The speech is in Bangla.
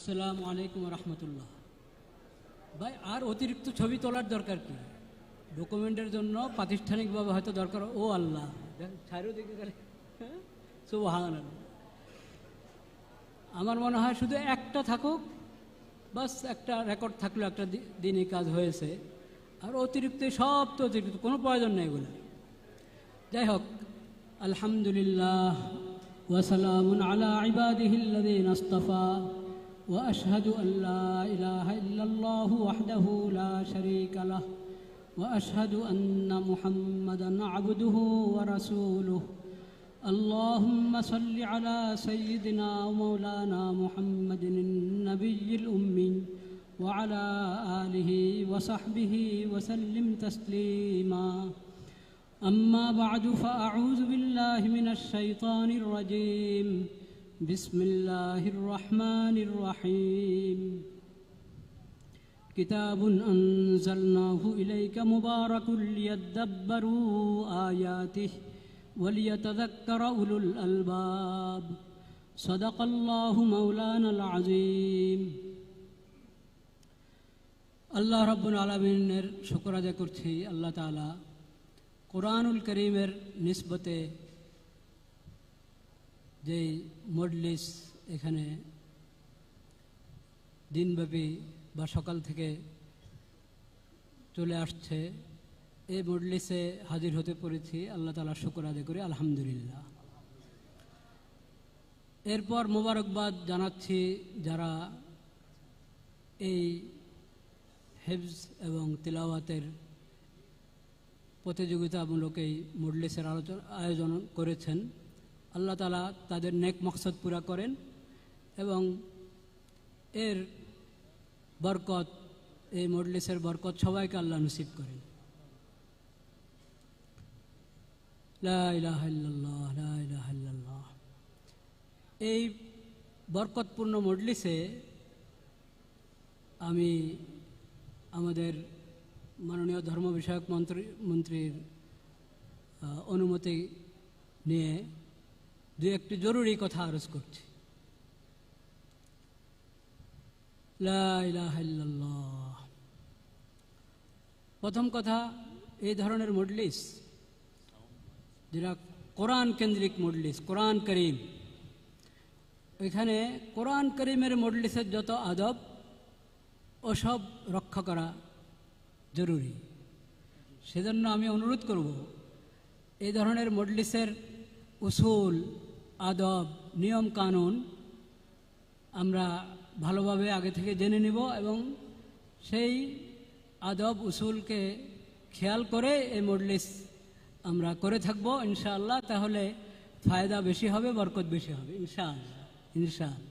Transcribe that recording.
আসসালামু আলাইকুম রহমতুল্লাহ। ভাই, আর অতিরিক্ত ছবি তোলার দরকার কি? ডকুমেন্টের জন্য প্রাতিষ্ঠানিকভাবে হয়তো দরকার। ও আল্লাহ, ছাড়িয়ে দিকে গেলে সুবহানাল্লাহ। আমার মনে হয় শুধু একটা থাকুক, বাস একটা রেকর্ড থাকলে একটা দিনই কাজ হয়েছে। আর অতিরিক্ত সব তো অতিরিক্ত, কোনো প্রয়োজন নেই এগুলো। যাই হোক, আলহামদুলিল্লাহ ওয়াসালামুন আলা ইবাদিহিল্লাযীনা ইসতাফা ওয়া আশহাদু আল লা ইলাহা ইল্লাল্লাহু ওয়াহদাহু লা শারীকা লাহ ওয়া আশহাদু আন্না মুহাম্মাদান আবদুহু ওয়া রাসূলুহু। اللهم صل على سيدنا ومولانا محمد النبي الأمي وعلى آله وصحبه وسلم تسليما. أما بعد فأعوذ بالله من الشيطان الرجيم. بسم الله الرحمن الرحيم. كتاب أنزلناه إليك مبارك ليدبروا آياته وليتذكر أولو الألباب. صدق الله مولانا العظيم. আল্লাহ রাব্বুল আলামিনের শুকর আদায় করছি। আল্লাহ তাআলা কোরআনুল করিমের নিসবতে যে মজলিস এখানে দিনব্যাপী বা সকাল থেকে চলে আসছে, এই মজলিসে হাজির হতে পেরেছি। আল্লাহ তাআলার শুকর আদায় করি, আলহামদুলিল্লাহ। এরপর মোবারকবাদ জানাচ্ছি যারা এই হেফজ এবং তিলাওয়াতের প্রতিযোগিতামূলক এই মজলিসের আয়োজন করেছেন। আল্লাহ তাআলা তাদের নেক মকসদ পুরা করেন এবং এর বরকত, এই মজলিসের বরকত সবাইকে আল্লাহ নসিব করেন। লা ইলাহা ইল্লাল্লাহ, লা ইলাহা ইল্লাল্লাহ। এই বরকতপূর্ণ মজলিসে আমি আমাদের মাননীয় ধর্ম বিষয়ক মন্ত্রীর অনুমতি নিয়ে দু একটি জরুরি কথা আরজ করছি। লা ইলাহা ইল্লাল্লাহ। প্রথম কথা, এই ধরনের মজলিস যেটা কোরআন কেন্দ্রিক মজলিস, কোরআন করিম, এখানে কোরআন করিমের মজলিসের যত আদব ওসব রক্ষা করা জরুরি। সেজন্য আমি অনুরোধ করব, এই ধরনের মজলিসের উসুল, আদব, নিয়ম কানুন আমরা ভালোভাবে আগে থেকে জেনে নেব এবং সেই আদব উসুলকে খেয়াল করে এই মজলিস আমরা করে থাকবো ইনশাআল্লাহ। তাহলে ফায়দা বেশি হবে, বরকত বেশি হবে ইনশাআল্লাহ, ইনশাআল্লাহ।